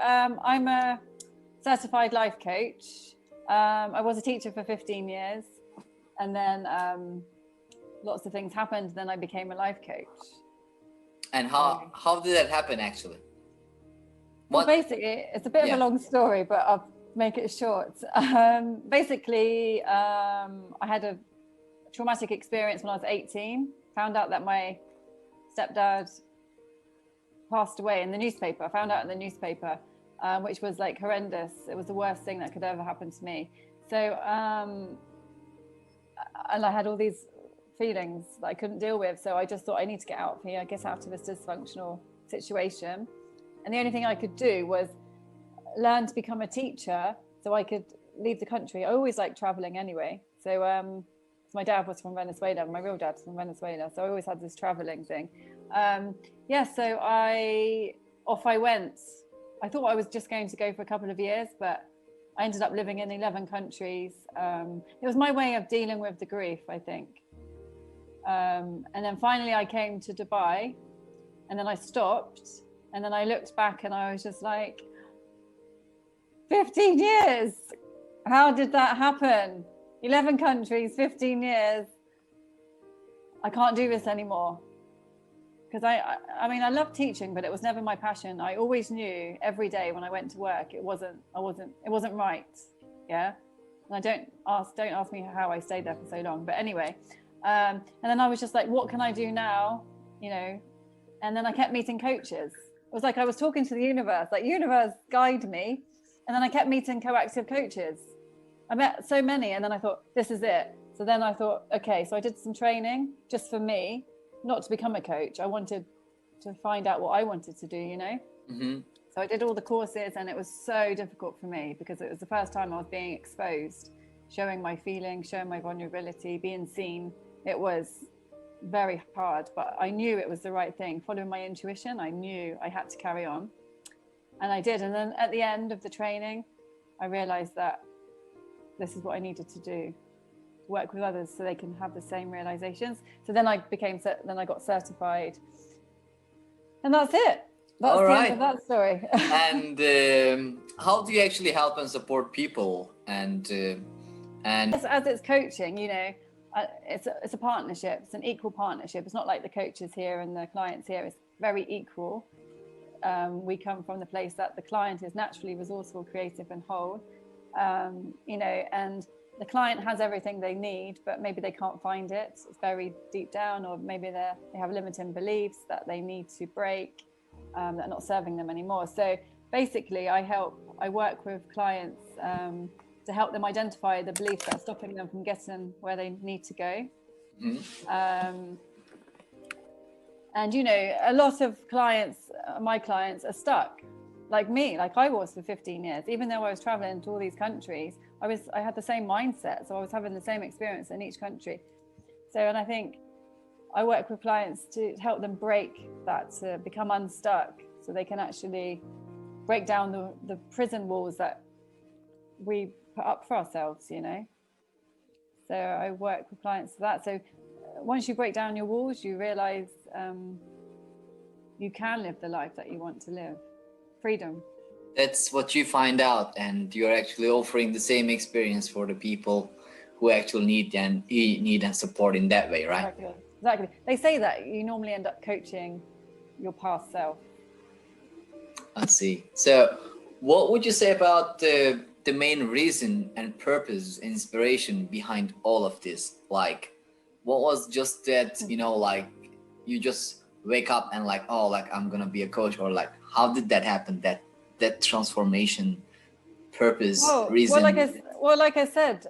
I'm a certified life coach. I was a teacher for 15 years, and then lots of things happened. Then I became a life coach. And how did that happen actually? Well, basically, it's a bit of a long story, but I'll make it short. Basically, I had a traumatic experience when I was 18. Found out that my stepdad passed away in the newspaper. I found out in the newspaper, which was like horrendous. It was the worst thing that could ever happen to me. So, and I had all these feelings that I couldn't deal with. So I just thought I need to get out of here, get out of this dysfunctional situation. And the only thing I could do was learn to become a teacher so I could leave the country. I always liked traveling anyway. So my dad was from Venezuela, my real dad's from Venezuela. So I always had this traveling thing. So off I went. I thought I was just going to go for a couple of years, but I ended up living in 11 countries. It was my way of dealing with the grief, I think. And then finally I came to Dubai, and then I stopped, and then I looked back and I was just like, 15 years, how did that happen? 11 countries, 15 years. I can't do this anymore. Because I mean, I love teaching, but it was never my passion. I always knew every day when I went to work, it wasn't right. Yeah. And don't ask me how I stayed there for so long. But anyway, and then I was just like, what can I do now? You know, and then I kept meeting coaches. It was like I was talking to the universe, like universe guide me. And then I kept meeting coactive coaches. I met so many, and then I thought, this is it. So then I thought, okay, so I did some training just for me, not to become a coach. I wanted to find out what I wanted to do, you know? Mm-hmm. So I did all the courses, and it was so difficult for me because it was the first time I was being exposed, showing my feelings, showing my vulnerability, being seen. It was very hard, but I knew it was the right thing. Following my intuition, I knew I had to carry on. And I did. And then at the end of the training, I realized that this is what I needed to do, work with others so they can have the same realizations. So then I got certified, and that's it. That's the end of that story. And how do you actually help and support people? And as it's coaching, you know, it's a partnership. It's an equal partnership. It's not like the coaches here and the clients here. It's very equal. We come from the place that the client is naturally resourceful, creative, and whole. You know, and the client has everything they need, but maybe they can't find it. It's very deep down, or maybe they have limiting beliefs that they need to break, that are not serving them anymore. So basically, I work with clients to help them identify the beliefs that are stopping them from getting where they need to go. Mm-hmm. And, you know, a lot of clients, my clients, are stuck like me, like I was for 15 years. Even though I was traveling to all these countries, I had the same mindset. So I was having the same experience in each country. So, and I think I work with clients to help them break that, to become unstuck, so they can actually break down the prison walls that we put up for ourselves, you know. So I work with clients for that. So once you break down your walls, you realize you can live the life that you want to live. Freedom. That's what you find out, and you're actually offering the same experience for the people who actually need and support in that way, right? Exactly. They say that you normally end up coaching your past self. I see. So what would you say about the main reason and purpose, inspiration behind all of this? Like, what was just that, you know, like you just wake up and like, oh, like I'm gonna be a coach, or like how did that happen, that transformation, purpose, reason? Well, like I said,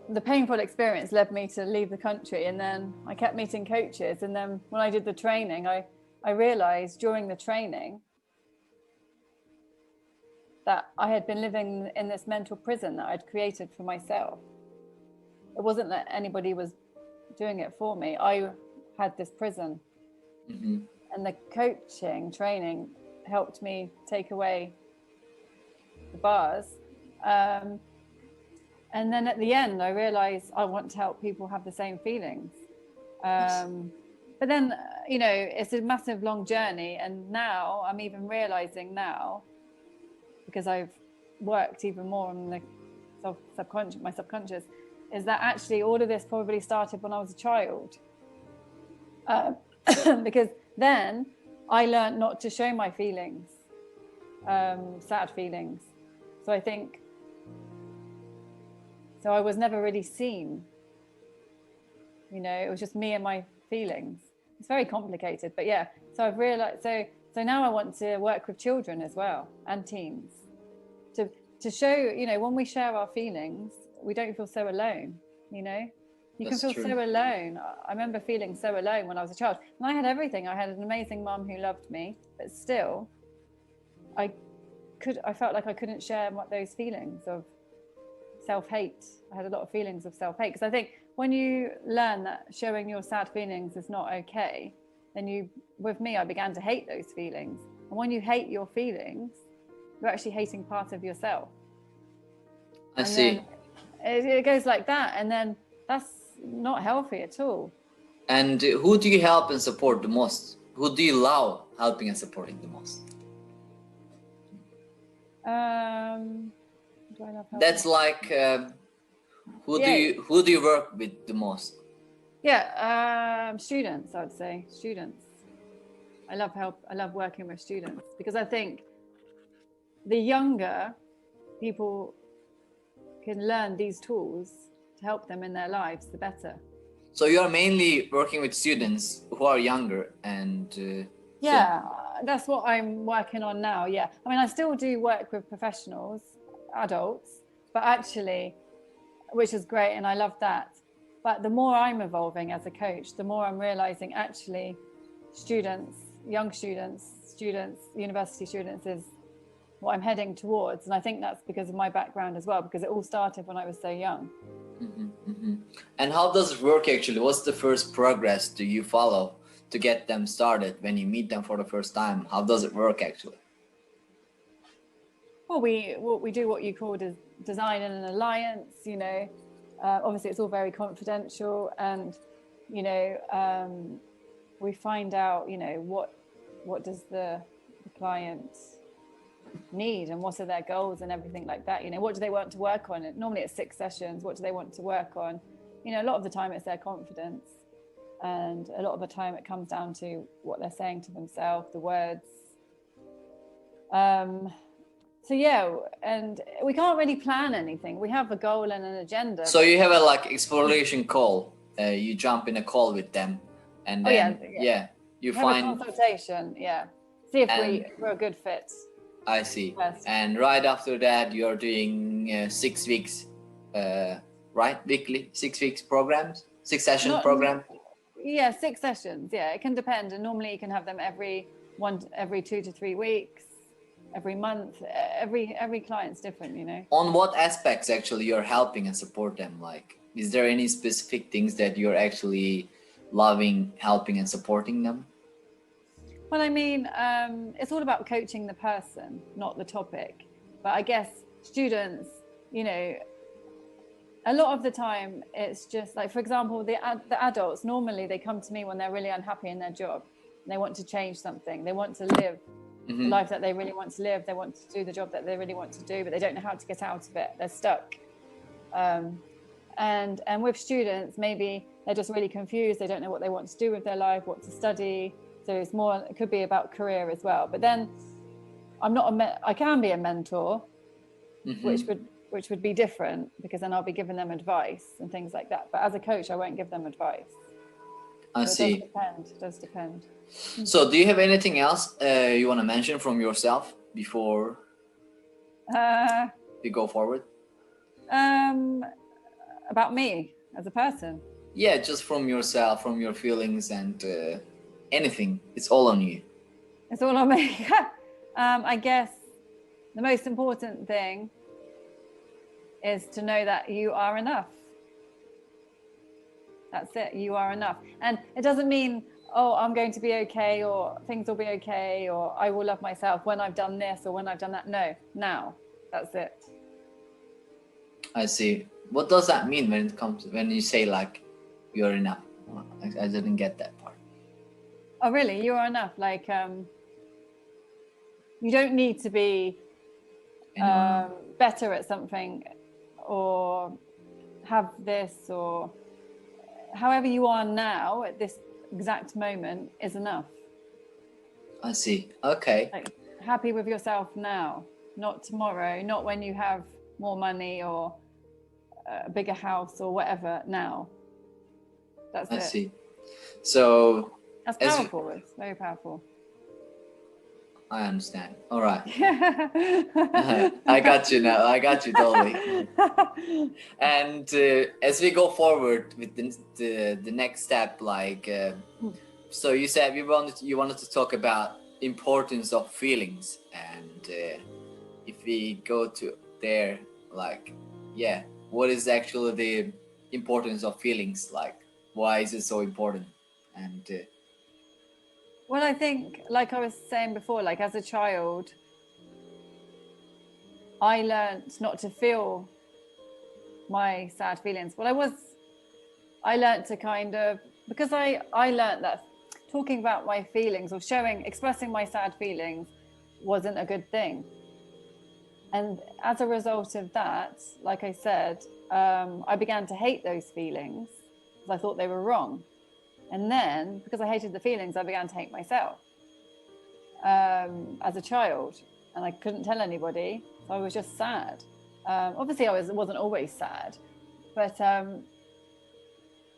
the painful experience led me to leave the country, and then I kept meeting coaches, and then when I did the training, I realized during the training that I had been living in this mental prison that I'd created for myself. It wasn't that anybody was doing it for me. I had this prison. Mm-hmm. And the coaching training helped me take away the bars. And then at the end, I realized I want to help people have the same feelings. but then, you know, it's a massive long journey. And now I'm even realizing now, because I've worked even more on the subconscious, my subconscious, is that actually all of this probably started when I was a child. Because then I learned not to show my feelings, sad feelings. So I think, so I was never really seen. You know, it was just me and my feelings. It's very complicated, but yeah. So I've realized, so now I want to work with children as well, and teens, to show, you know, when we share our feelings, we don't feel so alone, you know. You can feel so alone. I remember feeling so alone when I was a child. And I had everything. I had an amazing mum who loved me, but still, I felt like I couldn't share those feelings of self-hate. I had a lot of feelings of self-hate, because I think when you learn that showing your sad feelings is not okay, then with me, I began to hate those feelings. And when you hate your feelings, you're actually hating part of yourself. I see. It goes like that, and then that's not healthy at all. And who do you help and support the most? Who do you love helping and supporting the most? Do I love helping? That's like who do you work with the most? Yeah, students. I would say students. I love working with students, because I think the younger people can learn these tools to help them in their lives, the better. So you're mainly working with students who are younger, and yeah, that's what I'm working on now. Yeah, I mean, I still do work with professionals, adults, but actually, which is great, and I love that. But the more I'm evolving as a coach, the more I'm realizing actually students, young students, university students is what I'm heading towards. And I think that's because of my background as well, because it all started when I was so young. Mm-hmm, mm-hmm. And how does it work actually? What's the first progress do you follow to get them started when you meet them for the first time? How does it work actually? Well, we do what you call design an alliance, you know. Obviously it's all very confidential, and you know, we find out, you know, what does the client need, and what are their goals and everything like that. You know, what do they want to work on? Normally it's 6 sessions. What do they want to work on? You know, a lot of the time it's their confidence, and a lot of the time it comes down to what they're saying to themselves, the words. So yeah, and we can't really plan anything. We have a goal and an agenda. So you have a like exploration call. You jump in a call with them, and then you find a consultation. Yeah, see if we're a good fit. I see. Yes. And right after that, you're doing 6 weeks, right? Weekly, 6 weeks programs, 6 session program. Yeah, 6 sessions. Yeah, it can depend, and normally you can have them every 2 to 3 weeks. Every month, every client's different, you know. On what aspects actually you're helping and support them? Like, is there any specific things that you're actually loving, helping and supporting them? Well, I mean, it's all about coaching the person, not the topic. But I guess students, you know, a lot of the time it's just like, for example, the adults, normally they come to me when they're really unhappy in their job. And they want to change something. They want to live the life that they really want to live. They want to do the job that they really want to do, but they don't know how to get out of it. They're stuck. And with students, maybe they're just really confused. They don't know what they want to do with their life, what to study. So it's more, it could be about career as well. But then I can be a mentor, which would be different, because then I'll be giving them advice and things like that. But as a coach, I won't give them advice. I see. It does depend. So do you have anything else you want to mention from yourself before we go forward? About me as a person? Yeah, just from yourself, from your feelings and anything. It's all on you. It's all on me. I guess the most important thing is to know that you are enough. That's it. You are enough. And it doesn't mean, oh, I'm going to be okay, or things will be okay, or I will love myself when I've done this or when I've done that. No, now. That's it. I see. What does that mean when you say like you're enough? I didn't get that part. Oh, really? You are enough. Like, you don't need to be better at something or have this, or however you are now at this exact moment is enough. I see. Okay. Like, happy with yourself now, not tomorrow, not when you have more money or a bigger house or whatever. Now. That's I it. see. So That's powerful. It's very powerful. I understand. All right. I got you now. I got you totally. And as we go forward with the next step, like, so you said you wanted to talk about importance of feelings, and if we go to there, like, yeah, what is actually the importance of feelings? Like, why is it so important? And well, I think, like I was saying before, like as a child, I learned not to feel my sad feelings. Well, I learned to kind of, because I learned that talking about my feelings or expressing my sad feelings wasn't a good thing. And as a result of that, like I said, I began to hate those feelings because I thought they were wrong. And then, because I hated the feelings, I began to hate myself as a child. And I couldn't tell anybody. So I was just sad. Obviously, I wasn't always sad. But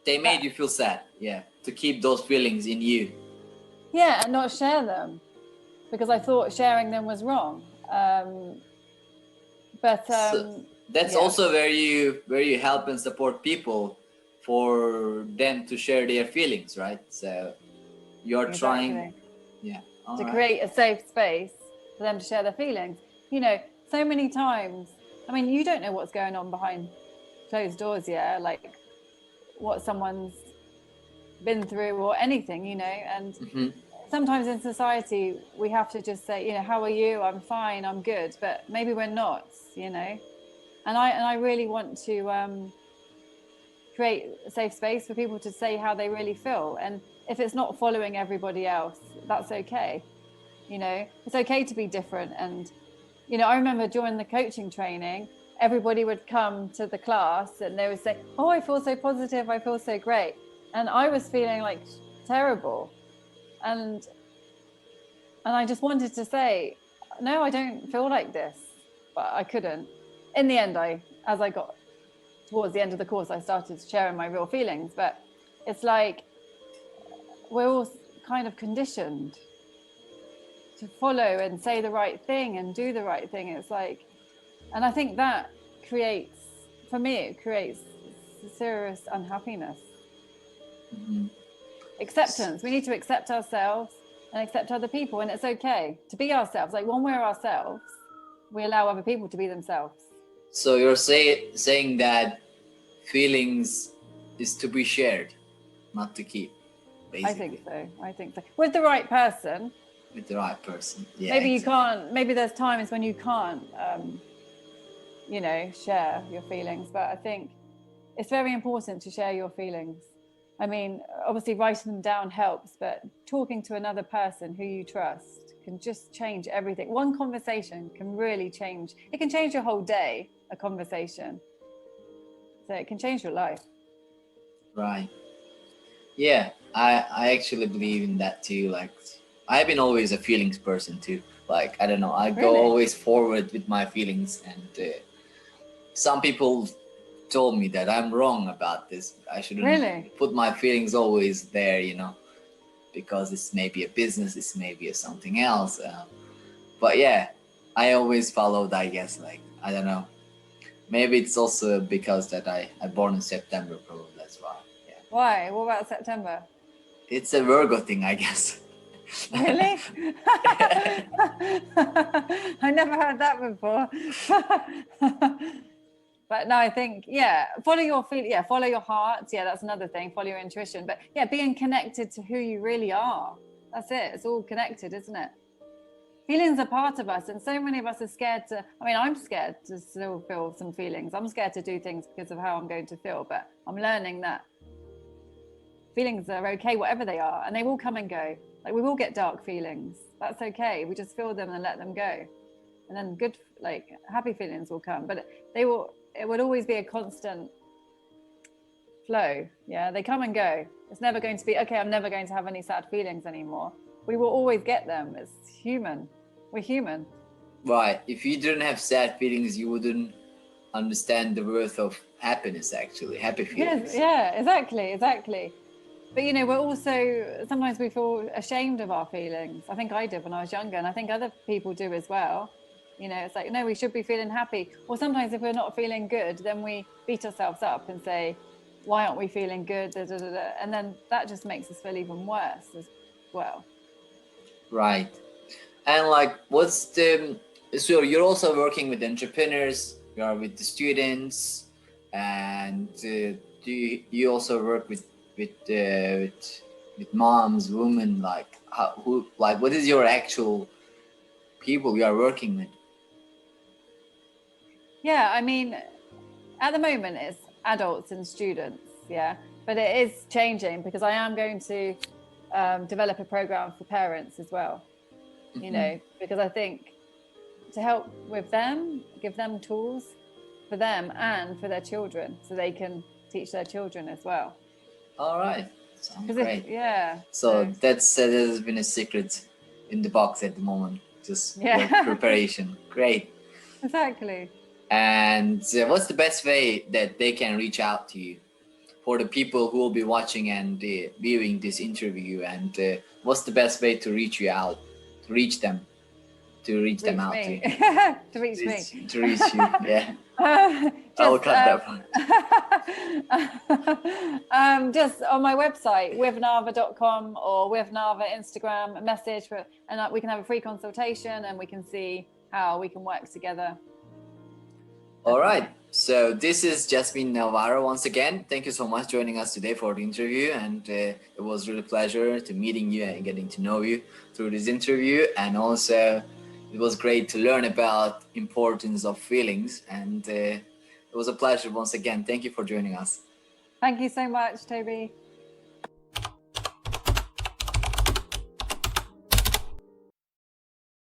they made you feel sad, yeah, to keep those feelings in you. Yeah, and not share them. Because I thought sharing them was wrong. So that's also where you help and support people for them to share their feelings, right? So you're trying to create a safe space for them to share their feelings. You know, so many times, I mean, you don't know what's going on behind closed doors, like what someone's been through or anything, and sometimes in society we have to just say, how are you? I'm fine, I'm good, but maybe we're not, and I really want to create a safe space for people to say how they really feel. And if it's not following everybody else, that's okay. It's okay to be different. And I remember during the coaching training, everybody would come to the class and they would say, oh, I feel so positive, I feel so great, and I was feeling like terrible. And I just wanted to say, no, I don't feel like this, but I couldn't. In the end, as I got towards the end of the course, I started sharing my real feelings. But it's like we're all kind of conditioned to follow and say the right thing and do the right thing. It's like, and I think that creates, for me, it creates serious unhappiness. Acceptance. We need to accept ourselves and accept other people, and it's okay to be ourselves. Like when we're ourselves, we allow other people to be themselves. So you're saying that feelings is to be shared, not to keep, basically. I think so. With the right person. With the right person, yeah. Maybe you can't, maybe there's times when you can't, share your feelings, but I think it's very important to share your feelings. I mean, obviously writing them down helps, but talking to another person who you trust can just change everything. One conversation can really change. It can change your whole day, a conversation. So it can change your life. Right. Yeah, I actually believe in that too. Like, I've been always a feelings person too. Like, I don't know, I go always forward with my feelings, and some people told me that I'm wrong about this. I shouldn't put my feelings always there, because it's maybe a business, it's maybe something else. But yeah, I always followed, I guess, like, I don't know. Maybe it's also because that I born in September, probably that's why. Yeah. Why? What about September? It's a Virgo thing, I guess. Really? I never heard that before. But no, I think, follow your feelings. Yeah, follow your heart. Yeah, that's another thing. Follow your intuition. But yeah, being connected to who you really are. That's it. It's all connected, isn't it? Feelings are part of us, and so many of us are scared to. I mean, I'm scared to still feel some feelings. I'm scared to do things because of how I'm going to feel. But I'm learning that feelings are okay, whatever they are, and they will come and go. Like we will get dark feelings. That's okay. We just feel them and let them go. And then good, like happy feelings will come, but it would always be a constant flow. Yeah, they come and go. It's never going to be, okay, I'm never going to have any sad feelings anymore. We will always get them. It's human. We're human. Right. If you didn't have sad feelings, you wouldn't understand the worth of happiness, actually. Happy feelings. Yeah, exactly. But you know, we're also, sometimes we feel ashamed of our feelings. I think I did when I was younger, and I think other people do as well. You know, it's like, no, we should be feeling happy. Or sometimes if we're not feeling good, then we beat ourselves up and say, why aren't we feeling good? Da, da, da, da. And then that just makes us feel even worse as well. Right. And like, what's the, so you're also working with entrepreneurs, you are with the students, and do you also work with moms, women, like what is your actual people you are working with? Yeah, I mean, at the moment it's adults and students, yeah, but it is changing because I am going to develop a program for parents as well, you know, because I think to help with them, give them tools for them and for their children so they can teach their children as well. All right, sounds great. Yeah. So that's that has been a secret in the box at the moment, just work preparation. Great. Exactly. And what's the best way that they can reach out to you for the people who will be watching and viewing this interview? And what's the best way to reach you out, to reach them, to reach them out to you? To reach me. To reach you, yeah. Just, cut that part. Just on my website, withnava.com or Withnava Instagram, a message, and we can have a free consultation and we can see how we can work together. All right. So this is Jasmine Navarro once again. Thank you so much joining us today for the interview, and it was really a pleasure to meeting you and getting to know you through this interview. And also, it was great to learn about importance of feelings, and it was a pleasure once again. Thank you for joining us. Thank you so much, Toby.